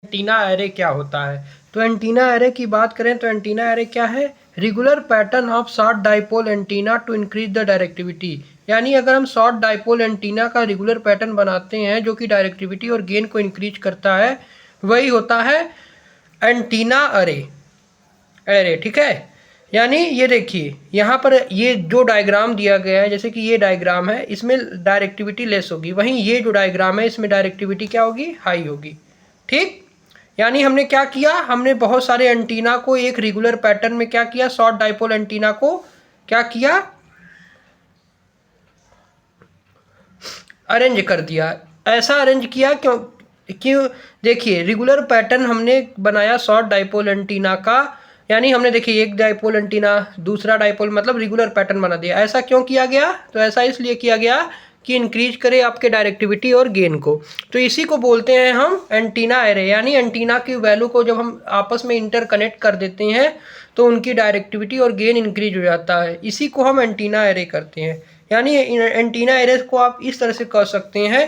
Antenna array क्या होता है। तो एंटीना एरे की बात करें तो एंटीना एरे क्या है, regular pattern of short dipole antenna to increase the directivity. यानी अगर हम शॉर्ट डाइपोल एंटीना का रेगुलर पैटर्न बनाते हैं जो कि डायरेक्टिविटी और गेन को इंक्रीज करता है, वही होता है एंटीना एरे। ठीक है, यानी ये देखिए यहाँ पर ये जो डायग्राम दिया गया है, जैसे कि ये डायग्राम है, इसमें डायरेक्टिविटी लेस होगी, वहीं ये जो डायग्राम है इसमें डायरेक्टिविटी क्या होगी, हाई होगी। ठीक, यानी हमने क्या किया, हमने बहुत सारे एंटीना को एक रेगुलर पैटर्न में क्या किया, शॉर्ट डाइपोल एंटीना को क्या किया, अरेंज कर दिया। ऐसा अरेंज किया क्यों देखिए रेगुलर पैटर्न हमने बनाया शॉर्ट डाइपोल एंटीना का, यानी हमने देखिए एक डाइपोल एंटीना दूसरा डाइपोल, मतलब रेगुलर पैटर्न बना दिया। ऐसा क्यों किया गया, तो ऐसा इसलिए किया गया कि इंक्रीज करे आपके डायरेक्टिविटी और गेन को। तो इसी को बोलते हैं हम एंटीना एरे, यानी एंटीना की वैल्यू को जब हम आपस में इंटरकनेक्ट कर देते हैं तो उनकी डायरेक्टिविटी और गेन इंक्रीज हो जाता है, इसी को हम एंटीना एरे करते हैं। यानी एंटीना एरे को आप इस तरह से कह सकते हैं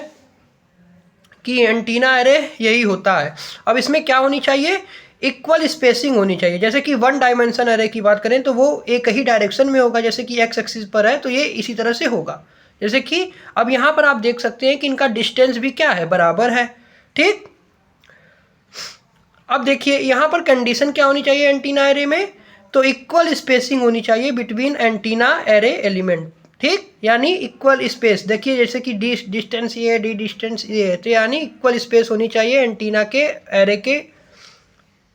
कि एंटीना एरे यही होता है। अब इसमें क्या होनी चाहिए, इक्वल स्पेसिंग होनी चाहिए। जैसे कि वन डायमेंशन एरे की बात करें तो वो एक ही डायरेक्शन में होगा, जैसे कि एक्स एक्सिस पर है तो ये इसी तरह से होगा। जैसे कि अब यहाँ पर आप देख सकते हैं कि इनका डिस्टेंस भी क्या है, बराबर है। ठीक, अब देखिए यहाँ पर कंडीशन क्या होनी चाहिए एंटीना एरे में, तो इक्वल स्पेसिंग होनी चाहिए बिटवीन एंटीना एरे एलिमेंट। ठीक, यानी इक्वल स्पेस, देखिए जैसे कि डिस्टेंस ये है, डी डिस्टेंस ये है, तो यानी इक्वल स्पेस होनी चाहिए एंटीना के एरे के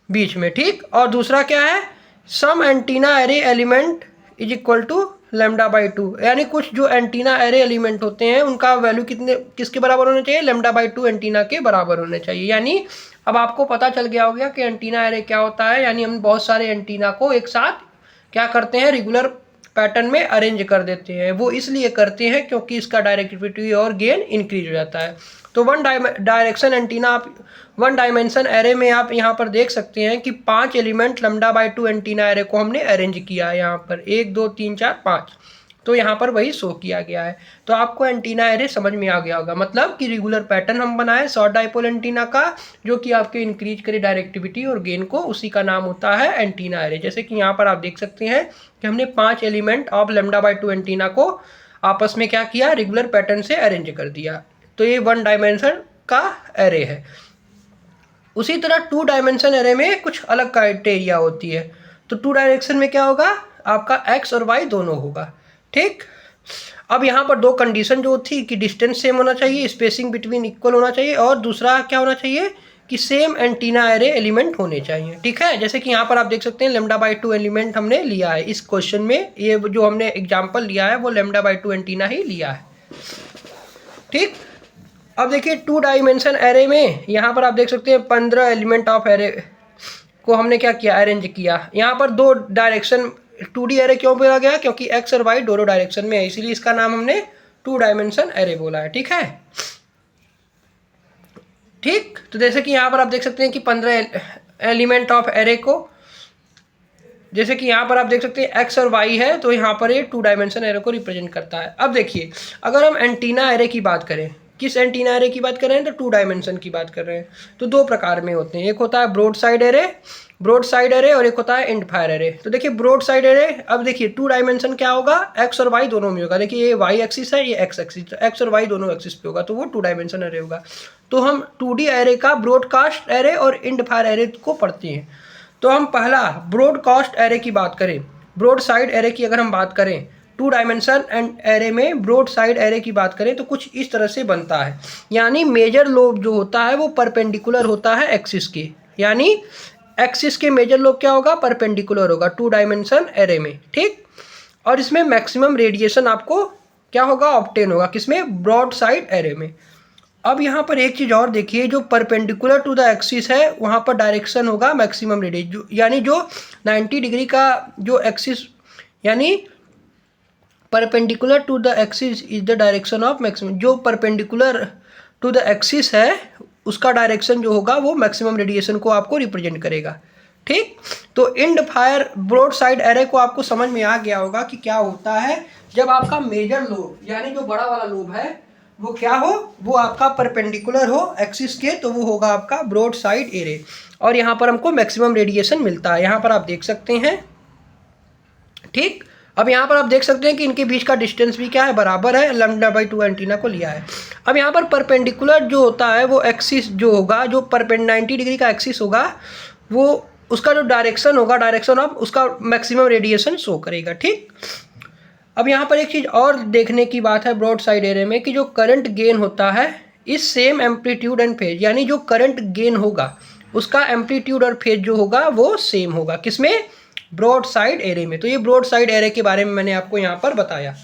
बीच में। ठीक, और दूसरा क्या है, some antenna array element is equal to λ/2, यानी कुछ जो एंटीना एरे एलिमेंट होते हैं उनका वैल्यू किसके बराबर होना चाहिए, λ/2 एंटीना के बराबर होने चाहिए। यानी अब आपको पता चल गया होगा कि एंटीना एरे क्या होता है। यानी हम बहुत सारे एंटीना को एक साथ क्या करते हैं, रेगुलर पैटर्न में अरेंज कर देते हैं। वो इसलिए करते हैं क्योंकि इसका डायरेक्टिविटी और गेन इंक्रीज हो जाता है। तो वन डायमेंशन एरे में आप यहाँ पर देख सकते हैं कि 5 एलिमेंट λ/2 एंटीना एरे को हमने अरेंज किया है। यहाँ पर 1 2 3 4 5, तो यहाँ पर वही शो किया गया है। तो आपको एंटीना एरे समझ में आ गया होगा, मतलब कि रेगुलर पैटर्न हम बनाए शॉर्ट डाइपोल एंटीना का जो कि आपके इंक्रीज करे डायरेक्टिविटी और गेन को, उसी का नाम होता है एंटीना एरे। जैसे कि यहाँ पर आप देख सकते हैं कि हमने 5 एलिमेंट ऑफ λ/2 एंटीना को आपस में क्या किया, रेगुलर पैटर्न से अरेंज कर दिया। तो ये वन डायमेंशन का एरे है। उसी तरह टू डायमेंशन एरे में कुछ अलग क्राइटेरिया होती है। तो टू डायरेक्शन में क्या होगा, आपका एक्स और वाई दोनों होगा। ठीक, अब यहाँ पर दो कंडीशन जो थी कि डिस्टेंस सेम होना चाहिए, स्पेसिंग बिटवीन इक्वल होना चाहिए, और दूसरा क्या होना चाहिए कि सेम एंटीना एरे एलिमेंट होने चाहिए। ठीक है, जैसे कि यहाँ पर आप देख सकते हैं λ/2 एलिमेंट हमने लिया है इस क्वेश्चन में, ये जो हमने एग्जाम्पल लिया है वो λ/2 एंटीना ही लिया है। ठीक, अब देखिए टू डायमेंशन एरे में यहाँ पर आप देख सकते हैं 15 एलिमेंट ऑफ एरे को हमने क्या किया, अरेंज किया। यहाँ पर दो डायरेक्शन 2D एरे क्यों बोला गया, क्योंकि एक्स और वाई दोनों डायरेक्शन में है, इसीलिए इसका नाम हमने टू डायमेंशन एरे बोला है। ठीक है, ठीक, तो जैसे कि यहाँ पर आप देख सकते हैं कि 15 एलिमेंट ऑफ एरे को, जैसे कि यहाँ पर आप देख सकते हैं एक्स और वाई है, तो यहाँ पर ये टू डायमेंशन एरे को रिप्रेजेंट करता है। अब देखिए अगर हम एंटीना एरे की बात करें, किस एंटीना एरे की बात कर रहे हैं, तो टू डायमेंशन की बात कर रहे हैं। तो दो प्रकार में होते हैं, एक होता है ब्रॉड साइड एरे और एक होता है एंड फायर एरे। तो देखिए ब्रॉड साइड एरे, अब देखिए टू डायमेंशन क्या होगा, एक्स और वाई दोनों में होगा। देखिए ये वाई एक्सिस है, ये एक्स एक्सिस, तो एक्स और वाई दोनों एक्सिस पे होगा, तो वो टू डायमेंशन एरे होगा। तो हम 2D एरे का ब्रॉडकास्ट एरे और एंड फायर एरे को पढ़ते हैं। तो हम पहला ब्रॉडकास्ट एरे की बात करें, ब्रॉड साइड एरे की अगर हम बात करें, टू डायमेंशन एंड एरे में ब्रॉड साइड एरे की बात करें तो कुछ इस तरह से बनता है। यानी मेजर लोब जो होता है वो परपेंडिकुलर होता है एक्सिस के, यानी एक्सिस के मेजर लोब क्या होगा, परपेंडिकुलर होगा टू डायमेंशन एरे में। ठीक, और इसमें मैक्सिमम रेडिएशन आपको क्या होगा, ऑब्टेन होगा, किसमें, ब्रॉड साइड एरे में। अब यहाँ पर एक चीज़ और देखिए, जो परपेंडिकुलर टू द एक्सिस है वहाँ पर डायरेक्शन होगा मैक्सिमम रेडियस, यानी जो 90 डिग्री का जो एक्सिस, यानी perpendicular to the axis is the direction of maximum, जो परपेंडिकुलर टू द एक्सिस है उसका डायरेक्शन जो होगा वो मैक्सिमम रेडिएशन को आपको रिप्रेजेंट करेगा। ठीक, तो end fire broadside array को आपको समझ में आ गया होगा कि क्या होता है। जब आपका मेजर लोब यानी जो बड़ा वाला लोब है वो क्या हो, वो आपका परपेंडिकुलर हो एक्सिस के, तो वो होगा आपका ब्रॉड साइड एरे। और यहाँ पर हमको मैक्सिमम रेडिएशन मिलता है, यहाँ पर आप देख सकते हैं। ठीक, अब यहाँ पर आप देख सकते हैं कि इनके बीच का डिस्टेंस भी क्या है, बराबर है, λ/2 एंटीना को लिया है। अब यहाँ पर परपेंडिकुलर जो होता है वो एक्सिस जो होगा, जो 90 डिग्री का एक्सिस होगा, वो उसका जो डायरेक्शन होगा, डायरेक्शन ऑफ उसका मैक्सिमम रेडिएशन शो करेगा। ठीक, अब यहाँ पर एक चीज़ और देखने की बात है ब्रॉड साइड एरे में, कि जो करंट गेन होता है इस सेम एम्पलीट्यूड एंड फेज, यानी जो करंट गेन होगा उसका एम्पलीट्यूड और फेज जो होगा वो सेम होगा, किसमें, ब्रॉड साइड एरे में। तो ये ब्रॉड साइड एरे के बारे में मैंने आपको यहाँ पर बताया।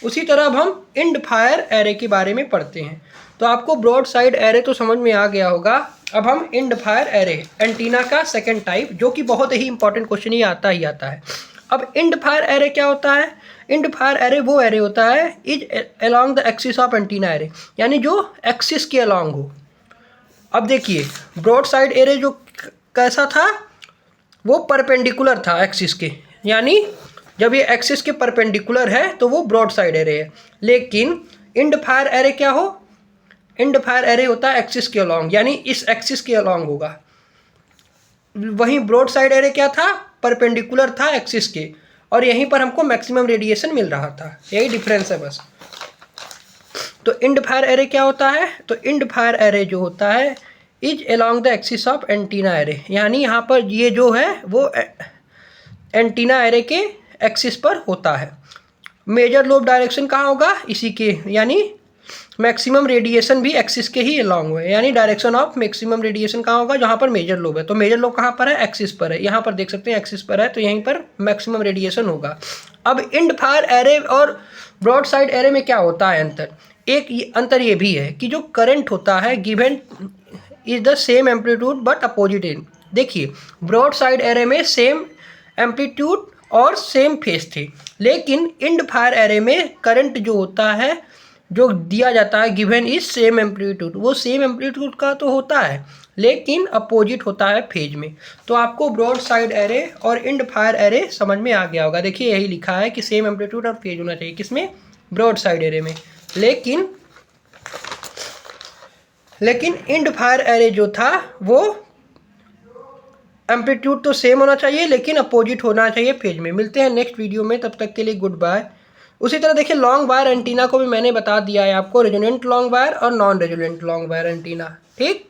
उसी तरह अब हम एंड फायर एरे के बारे में पढ़ते हैं। तो आपको ब्रॉड साइड एरे तो समझ में आ गया होगा। अब हम एंड फायर एरे, एंटीना का सेकंड टाइप, जो कि बहुत ही इंपॉर्टेंट क्वेश्चन ही आता है। अब एंड फायर एरे क्या होता है? एंड फायर एरे वो एरे होता है is along the axis of antenna array, यानी जो एक्सिस के अलोंग हो। अब देखिए ब्रॉड साइड एरे जो कैसा था, वो परपेंडिकुलर था एक्सिस के, यानी जब ये एक्सिस के परपेंडिकुलर है तो वो ब्रॉड साइड एरे है। लेकिन एंड फायर एरे क्या हो, एंड फायर एरे होता है एक्सिस के अलोंग, यानी इस एक्सिस के अलोंग होगा। वहीं ब्रॉड साइड एरे क्या था, परपेंडिकुलर था एक्सिस के, और यहीं पर हमको मैक्सिमम रेडिएशन मिल रहा था, यही डिफरेंस है बस। तो एंड फायर एरे क्या होता है, तो एंड फायर एरे जो होता है is along the axis of antenna array, यानी यहाँ पर ये जो है वो एंटीना एरे के एक्सिस पर होता है। मेजर लोब डायरेक्शन कहाँ होगा, इसी के, यानी मैक्सिमम रेडिएशन भी एक्सिस के ही अलोंग है, यानी डायरेक्शन ऑफ मैक्सिमम रेडिएशन कहाँ होगा, जहाँ पर मेजर लोब है। तो मेजर लोब कहाँ पर है, एक्सिस पर है, यहाँ पर देख सकते हैं एक्सिस पर है, तो यहीं पर मैक्सिमम रेडिएशन होगा। अब एंड फायर एरे और ब्रॉड साइड एरे में क्या होता है अंतर, एक अंतर ये भी है कि जो करंट होता है given is the same amplitude but opposite and. देखिए ब्रॉड साइड एरे में सेम एम्पलीट्यूड और सेम फेज थे, लेकिन एंड फायर एरे में करंट जो होता है, जो दिया जाता है गिवन इज सेम एम्पलीट्यूड, वो सेम एम्पलीट्यूड का तो होता है लेकिन अपोजिट होता है फेज में। तो आपको ब्रॉड साइड एरे और एंड फायर एरे समझ में आ गया होगा। देखिए यही लिखा है कि सेम एम्पलीट्यूड और फेज होना चाहिए, किसमें, ब्रॉड साइड एरे में। लेकिन एंड फायर एरे जो था वो एम्पलीट्यूड तो सेम होना चाहिए लेकिन अपोजिट होना चाहिए फेज में। मिलते हैं नेक्स्ट वीडियो में, तब तक के लिए गुड बाय। उसी तरह देखिए लॉन्ग वायर एंटीना को भी मैंने बता दिया है आपको, रेजोनेंट लॉन्ग वायर और non resonant long wire antenna. ठीक।